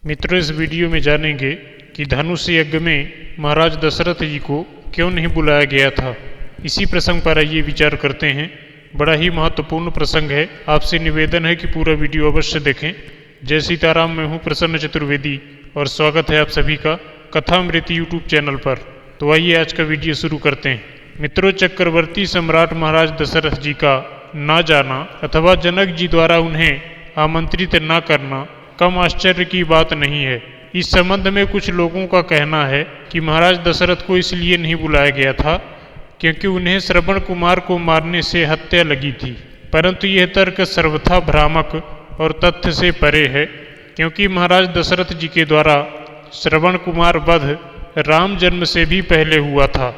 मित्रों, इस वीडियो में जानेंगे कि धनुष यज्ञ में महाराज दशरथ जी को क्यों नहीं बुलाया गया था। इसी प्रसंग पर आइए विचार करते हैं। बड़ा ही महत्वपूर्ण प्रसंग है। आपसे निवेदन है कि पूरा वीडियो अवश्य देखें। जय सीताराम, मैं हूँ प्रसन्न चतुर्वेदी और स्वागत है आप सभी का कथामृत यूट्यूब चैनल पर। तो आइए आज का वीडियो शुरू करते हैं। मित्रों, चक्रवर्ती सम्राट महाराज दशरथ जी का ना जाना अथवा जनक जी द्वारा उन्हें आमंत्रित न करना कम आश्चर्य की बात नहीं है। इस संबंध में कुछ लोगों का कहना है कि महाराज दशरथ को इसलिए नहीं बुलाया गया था क्योंकि उन्हें श्रवण कुमार को मारने से हत्या लगी थी, परंतु यह तर्क सर्वथा भ्रामक और तथ्य से परे है, क्योंकि महाराज दशरथ जी के द्वारा श्रवण कुमार वध राम जन्म से भी पहले हुआ था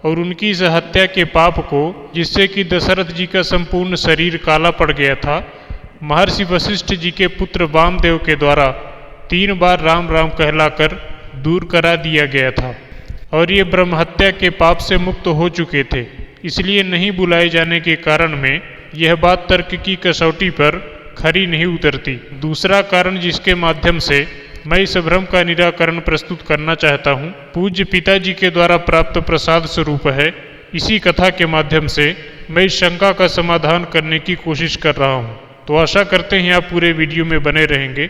और उनकी इस हत्या के पाप को, जिससे कि दशरथ जी का संपूर्ण शरीर काला पड़ गया था, महर्षि वशिष्ठ जी के पुत्र वामदेव के द्वारा 3 बार राम राम कहलाकर दूर करा दिया गया था और ये ब्रह्म हत्या के पाप से मुक्त हो चुके थे। इसलिए नहीं बुलाए जाने के कारण में यह बात तर्क की कसौटी पर खरी नहीं उतरती। दूसरा कारण जिसके माध्यम से मैं इस भ्रम का निराकरण प्रस्तुत करना चाहता हूँ, पूज्य पिताजी के द्वारा प्राप्त प्रसाद स्वरूप है। इसी कथा के माध्यम से मैं इस शंका का समाधान करने की कोशिश कर रहा हूँ। तो आशा करते हैं आप पूरे वीडियो में बने रहेंगे।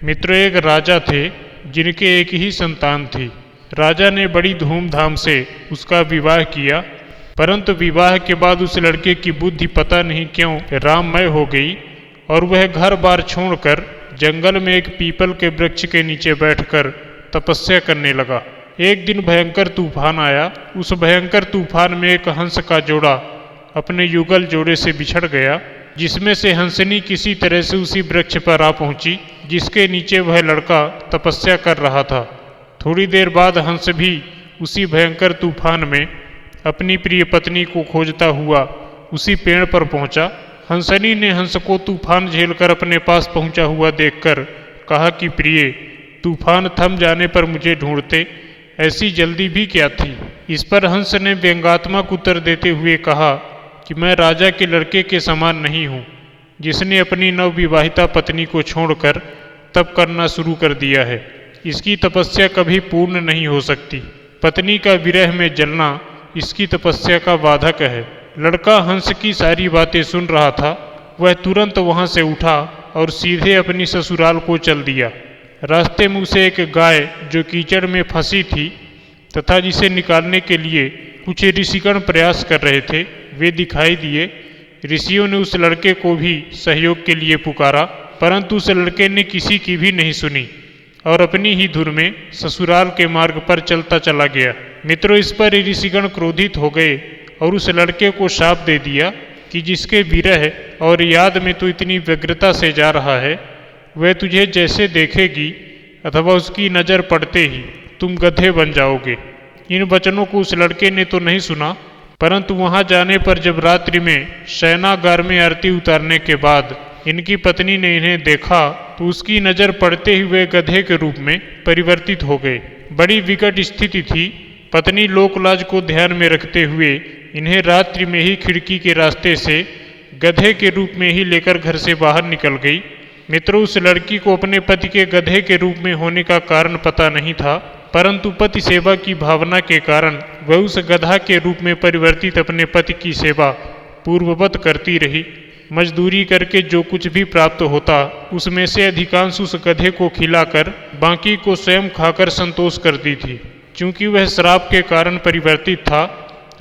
मित्रों, एक राजा थे जिनके एक ही संतान थी। राजा ने बड़ी धूमधाम से उसका विवाह किया, परंतु विवाह के बाद उस लड़के की बुद्धि पता नहीं क्यों राममय हो गई और वह घर बार छोड़कर जंगल में एक पीपल के वृक्ष के नीचे बैठकर तपस्या करने लगा। एक दिन भयंकर तूफान आया। उस भयंकर तूफान में एक हंस का जोड़ा अपने युगल जोड़े से बिछड़ गया, जिसमें से हंसनी किसी तरह से उसी वृक्ष पर आ पहुंची जिसके नीचे वह लड़का तपस्या कर रहा था। थोड़ी देर बाद हंस भी उसी भयंकर तूफान में अपनी प्रिय पत्नी को खोजता हुआ उसी पेड़ पर पहुंचा। हंसनी ने हंस को तूफान झेलकर अपने पास पहुंचा हुआ देखकर कहा कि प्रिय, तूफान थम जाने पर मुझे ढूंढते ऐसी जल्दी भी क्या थी। इस पर हंस ने व्यंग्यात्मक उत्तर देते हुए कहा कि मैं राजा के लड़के के समान नहीं हूँ, जिसने अपनी नवविवाहिता पत्नी को छोड़कर तप करना शुरू कर दिया है। इसकी तपस्या कभी पूर्ण नहीं हो सकती। पत्नी का विरह में जलना इसकी तपस्या का बाधक है। लड़का हंस की सारी बातें सुन रहा था। वह तुरंत वहाँ से उठा और सीधे अपनी ससुराल को चल दिया। रास्ते में उसे एक गाय जो कीचड़ में फंसी थी तथा जिसे निकालने के लिए कुछ ऋषिगण प्रयास कर रहे थे, वे दिखाई दिए। ऋषियों ने उस लड़के को भी सहयोग के लिए पुकारा, परंतु उस लड़के ने किसी की भी नहीं सुनी और अपनी ही धुन में ससुराल के मार्ग पर चलता चला गया। मित्रों, इस पर ऋषिगण क्रोधित हो गए और उस लड़के को शाप दे दिया कि जिसके विरह और याद में तो इतनी व्यग्रता से जा रहा है, वह तुझे जैसे देखेगी अथवा उसकी नज़र पड़ते ही तुम गधे बन जाओगे। इन वचनों को उस लड़के ने तो नहीं सुना, परंतु वहां जाने पर जब रात्रि में शयनागार में आरती उतारने के बाद इनकी पत्नी ने इन्हें देखा तो उसकी नज़र पड़ते ही वे गधे के रूप में परिवर्तित हो गए। बड़ी विकट स्थिति थी। पत्नी लोकलाज को ध्यान में रखते हुए इन्हें रात्रि में ही खिड़की के रास्ते से गधे के रूप में ही लेकर घर से बाहर निकल गई। मित्रों, उस लड़की को अपने पति के गधे के रूप में होने का कारण पता नहीं था, परंतु पति सेवा की भावना के कारण वह उस गधा के रूप में परिवर्तित अपने पति की सेवा पूर्ववत करती रही। मजदूरी करके जो कुछ भी प्राप्त होता उसमें से अधिकांश उस गधे को खिलाकर बाकी को स्वयं खाकर संतोष करती थी। चूंकि वह श्राप के कारण परिवर्तित था,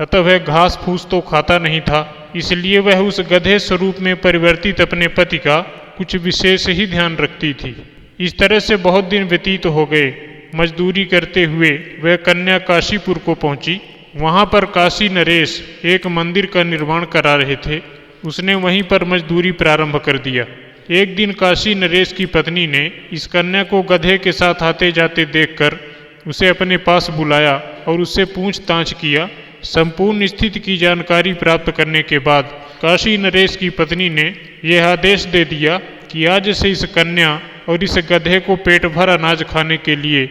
अतः वह घास फूस तो खाता नहीं था, इसलिए वह उस गधे स्वरूप में परिवर्तित अपने पति का कुछ विशेष ही ध्यान रखती थी। इस तरह से बहुत दिन व्यतीत हो गए। मजदूरी करते हुए वह कन्या काशीपुर को पहुंची। वहां पर काशी नरेश एक मंदिर का निर्माण करा रहे थे। उसने वहीं पर मजदूरी प्रारंभ कर दिया। एक दिन काशी नरेश की पत्नी ने इस कन्या को गधे के साथ आते जाते देखकर उसे अपने पास बुलाया और उससे पूछताछ किया। संपूर्ण स्थिति की जानकारी प्राप्त करने के बाद काशी नरेश की पत्नी ने यह आदेश दे दिया कि आज से इस कन्या और इस गधे को पेट भर अनाज खाने के लिए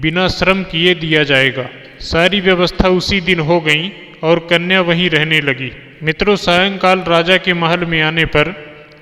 बिना श्रम किए दिया जाएगा। सारी व्यवस्था उसी दिन हो गई और कन्या वहीं रहने लगी। मित्रों, सायंकाल राजा के महल में आने पर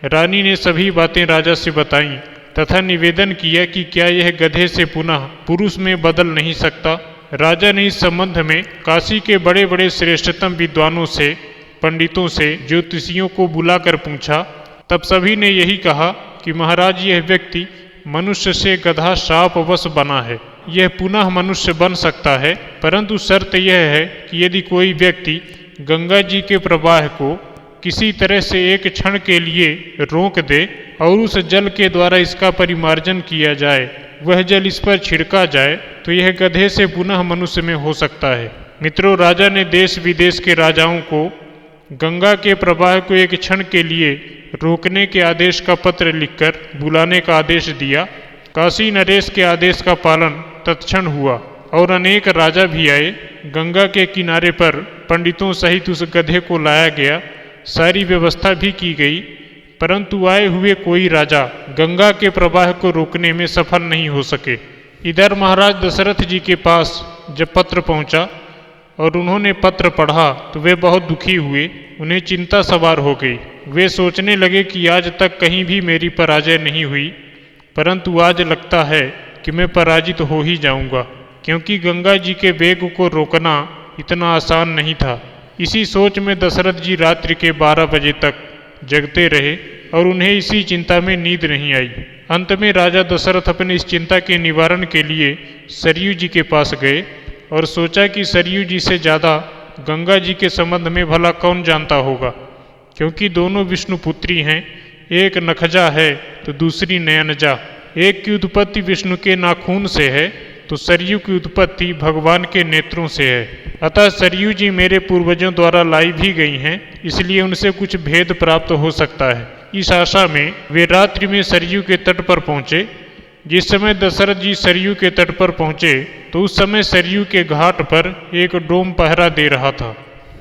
रानी ने सभी बातें राजा से बताईं तथा निवेदन किया कि क्या यह गधे से पुनः पुरुष में बदल नहीं सकता। राजा ने इस संबंध में काशी के बड़े बड़े श्रेष्ठतम विद्वानों से, पंडितों से, ज्योतिषियों को बुलाकर पूछा। तब सभी ने यही कहा कि महाराज, यह व्यक्ति मनुष्य से गधा शापवश बना है। यह पुनः मनुष्य बन सकता है, परंतु शर्त यह है कि यदि कोई व्यक्ति गंगा जी के प्रवाह को किसी तरह से एक क्षण के लिए रोक दे और उस जल के द्वारा इसका परिमार्जन किया जाए, वह जल इस पर छिड़का जाए, तो यह गधे से पुनः मनुष्य में हो सकता है। मित्रों, राजा ने देश विदेश के राजाओं को गंगा के प्रवाह को एक क्षण के लिए रोकने के आदेश का पत्र लिखकर बुलाने का आदेश दिया। काशी नरेश के आदेश का पालन तत्क्षण हुआ और अनेक राजा भी आए। गंगा के किनारे पर पंडितों सहित उस गधे को लाया गया, सारी व्यवस्था भी की गई, परंतु आए हुए कोई राजा गंगा के प्रवाह को रोकने में सफल नहीं हो सके। इधर महाराज दशरथ जी के पास जब पत्र पहुंचा और उन्होंने पत्र पढ़ा तो वे बहुत दुखी हुए, उन्हें चिंता सवार हो गई। वे सोचने लगे कि आज तक कहीं भी मेरी पराजय नहीं हुई, परंतु आज लगता है कि मैं पराजित हो ही जाऊंगा, क्योंकि गंगा जी के वेग को रोकना इतना आसान नहीं था। इसी सोच में दशरथ जी रात्रि के 12 बजे तक जगते रहे और उन्हें इसी चिंता में नींद नहीं आई। अंत में राजा दशरथ अपनी इस चिंता के निवारण के लिए सरयू जी के पास गए और सोचा कि सरयू जी से ज़्यादा गंगा जी के संबंध में भला कौन जानता होगा, क्योंकि दोनों विष्णुपुत्री हैं। एक नखजा है तो दूसरी नयनजा। एक की उत्पत्ति विष्णु के नाखून से है तो सरयू की उत्पत्ति भगवान के नेत्रों से है। अतः सरयू जी मेरे पूर्वजों द्वारा लाई भी गई हैं, इसलिए उनसे कुछ भेद प्राप्त हो सकता है। इस आशा में वे रात्रि में सरयू के तट पर पहुँचे। जिस समय दशरथ जी सरयू के तट पर पहुँचे तो उस समय सरयू के घाट पर एक डोम पहरा दे रहा था।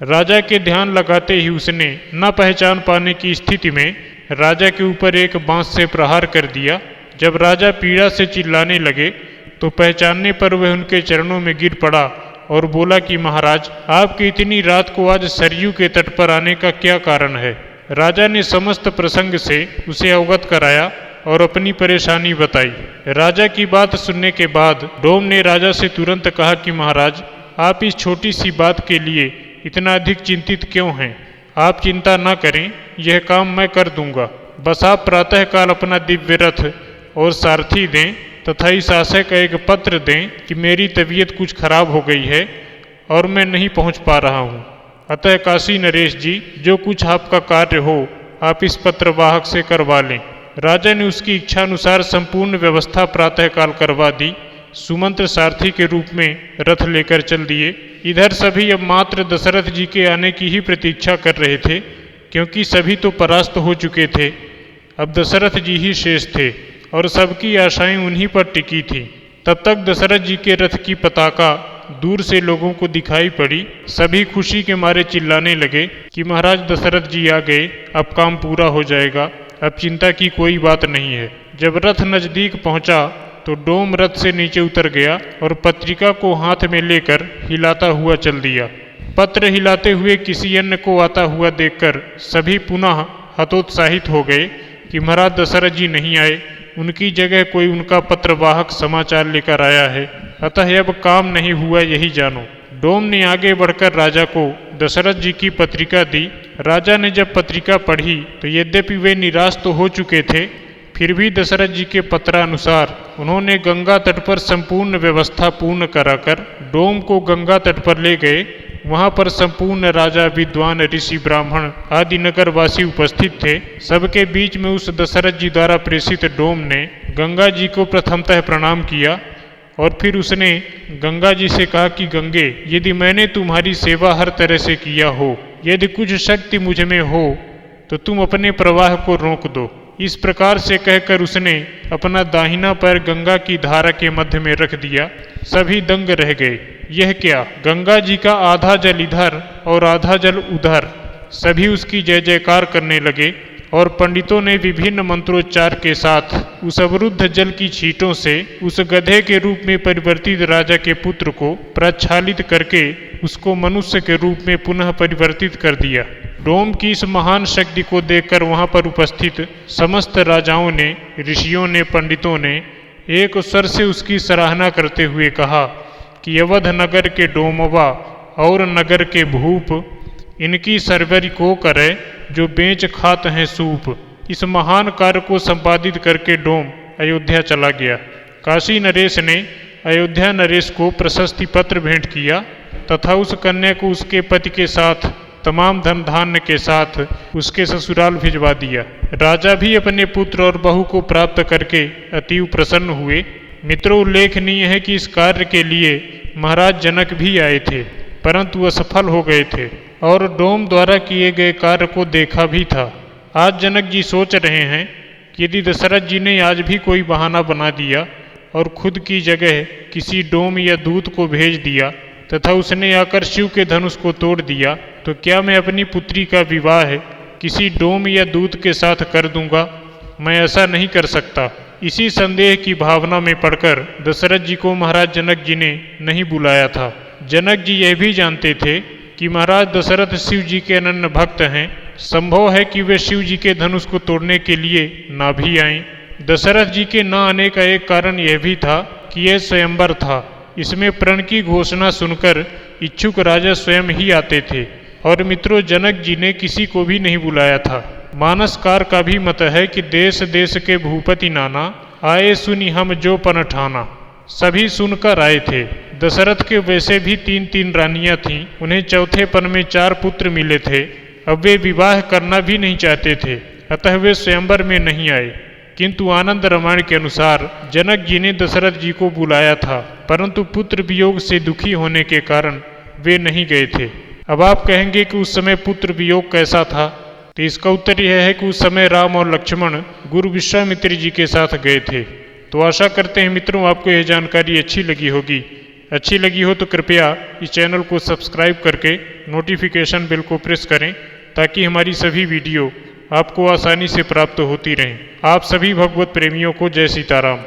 राजा के ध्यान लगाते ही उसने न पहचान पाने की स्थिति में राजा के ऊपर एक बांस से प्रहार कर दिया। जब राजा पीड़ा से चिल्लाने लगे तो पहचानने पर वह उनके चरणों में गिर पड़ा और बोला कि महाराज, आपकी इतनी रात को आज सरयू के तट पर आने का क्या कारण है। राजा ने समस्त प्रसंग से उसे अवगत कराया और अपनी परेशानी बताई। राजा की बात सुनने के बाद डोम ने राजा से तुरंत कहा कि महाराज, आप इस छोटी सी बात के लिए इतना अधिक चिंतित क्यों हैं। आप चिंता न करें, यह काम मैं कर दूंगा। बस आप प्रातःकाल अपना दिव्य रथ और सारथी दें तथा इस आशय का एक पत्र दें कि मेरी तबीयत कुछ खराब हो गई है और मैं नहीं पहुंच पा रहा हूं। अतः काशी नरेश जी, जो कुछ आपका कार्य हो आप इस पत्रवाहक से करवा लें। राजा ने उसकी इच्छा अनुसार संपूर्ण व्यवस्था प्रातःकाल करवा दी। सुमंत्र सारथी के रूप में रथ लेकर चल दिए। इधर सभी अब मात्र दशरथ जी के आने की ही प्रतीक्षा कर रहे थे, क्योंकि सभी तो परास्त हो चुके थे। अब दशरथ जी ही शेष थे और सबकी आशाएं उन्हीं पर टिकी थी। तब तक दशरथ जी के रथ की पताका दूर से लोगों को दिखाई पड़ी। सभी खुशी के मारे चिल्लाने लगे कि महाराज दशरथ जी आ गए, अब काम पूरा हो जाएगा, अब चिंता की कोई बात नहीं है। जब रथ नजदीक पहुंचा तो डोम रथ से नीचे उतर गया और पत्रिका को हाथ में लेकर हिलाता हुआ चल दिया। पत्र हिलाते हुए किसी अन्य को आता हुआ देखकर सभी पुनः हतोत्साहित हो गए कि महाराज दशरथ जी नहीं आए, उनकी जगह कोई उनका पत्रवाहक समाचार लेकर आया है, अतः अब काम नहीं हुआ यही जानो। डोम ने आगे बढ़कर राजा को दशरथ जी की पत्रिका दी। राजा ने जब पत्रिका पढ़ी तो यद्यपि वे निराश तो हो चुके थे, फिर भी दशरथ जी के पत्रानुसार उन्होंने गंगा तट पर संपूर्ण व्यवस्था पूर्ण कराकर डोम को गंगा तट पर ले गए। वहां पर संपूर्ण राजा, विद्वान, ऋषि, ब्राह्मण आदि नगरवासी उपस्थित थे। सबके बीच में उस दशरथ जी द्वारा प्रेषित डोम ने गंगा जी को प्रथमतः प्रणाम किया और फिर उसने गंगा जी से कहा कि गंगे, यदि मैंने तुम्हारी सेवा हर तरह से किया हो, यदि कुछ शक्ति मुझ में हो तो तुम अपने प्रवाह को रोक दो। इस प्रकार से कहकर उसने अपना दाहिना पैर गंगा की धारा के मध्य में रख दिया। सभी दंग रह गए। यह क्या, गंगा जी का आधा जल इधर और आधा जल उधर। सभी उसकी जय जयकार करने लगे और पंडितों ने विभिन्न मंत्रोच्चार के साथ उस अवरुद्ध जल की छींटों से उस गधे के रूप में परिवर्तित राजा के पुत्र को प्रक्षालित करके उसको मनुष्य के रूप में पुनः परिवर्तित कर दिया। डोम की इस महान शक्ति को देखकर वहां पर उपस्थित समस्त राजाओं ने, ऋषियों ने, पंडितों ने एक स्वर से उसकी सराहना करते हुए कहा कि अवध नगर के डोमवा और नगर के भूप इनकी सरवरी को करे जो बेच खात हैं सूप। इस महान कार्य को संपादित करके डोम अयोध्या चला गया। काशी नरेश ने अयोध्या नरेश को प्रशस्ति पत्र भेंट किया तथा उस कन्या को उसके पति के साथ तमाम धन धान्य के साथ उसके ससुराल भिजवा दिया। राजा भी अपने पुत्र और बहू को प्राप्त करके अतीव प्रसन्न हुए। मित्रों, उल्लेखनीय है कि इस कार्य के लिए महाराज जनक भी आए थे, परंतु असफल हो गए थे और डोम द्वारा किए गए कार्य को देखा भी था। आज जनक जी सोच रहे हैं कि यदि दशरथ जी ने आज भी कोई बहाना बना दिया और खुद की जगह किसी डोम या दूत को भेज दिया तथा उसने आकर शिव के धनुष को तोड़ दिया, तो क्या मैं अपनी पुत्री का विवाह किसी डोम या दूत के साथ कर दूंगा? मैं ऐसा नहीं कर सकता। इसी संदेह की भावना में पड़कर दशरथ जी को महाराज जनक जी ने नहीं बुलाया था। जनक जी यह भी जानते थे कि महाराज दशरथ शिव जी के अनन्य भक्त हैं। संभव है कि वे शिव जी के धनुष को तोड़ने के लिए ना भी आएं। दशरथ जी के न आने का एक कारण यह भी था कि यह स्वयंवर था। इसमें प्रण की घोषणा सुनकर इच्छुक राजा स्वयं ही आते थे और मित्रों, जनक जी ने किसी को भी नहीं बुलाया था। मानसकार का भी मत है कि देश देश के भूपति नाना आए सुनी हम जो पन ठाना। सभी सुनकर आए थे। दशरथ के वैसे भी 3-3 रानियां थीं, उन्हें चौथे पन में 4 पुत्र मिले थे। अब वे विवाह करना भी नहीं चाहते थे, अतः वे स्वयंवर में नहीं आए। किंतु आनंद रामायण के अनुसार जनक जी ने दशरथ जी को बुलाया था, परंतु पुत्र वियोग से दुखी होने के कारण वे नहीं गए थे। अब आप कहेंगे कि उस समय पुत्र वियोग कैसा था? तो इसका उत्तर यह है कि उस समय राम और लक्ष्मण गुरु विश्वामित्र जी के साथ गए थे। तो आशा करते हैं मित्रों, आपको यह जानकारी अच्छी लगी होगी। अच्छी लगी हो तो कृपया इस चैनल को सब्सक्राइब करके नोटिफिकेशन बेल को प्रेस करें ताकि हमारी सभी वीडियो आपको आसानी से प्राप्त होती रहें। आप सभी भगवत प्रेमियों को जय सीताराम।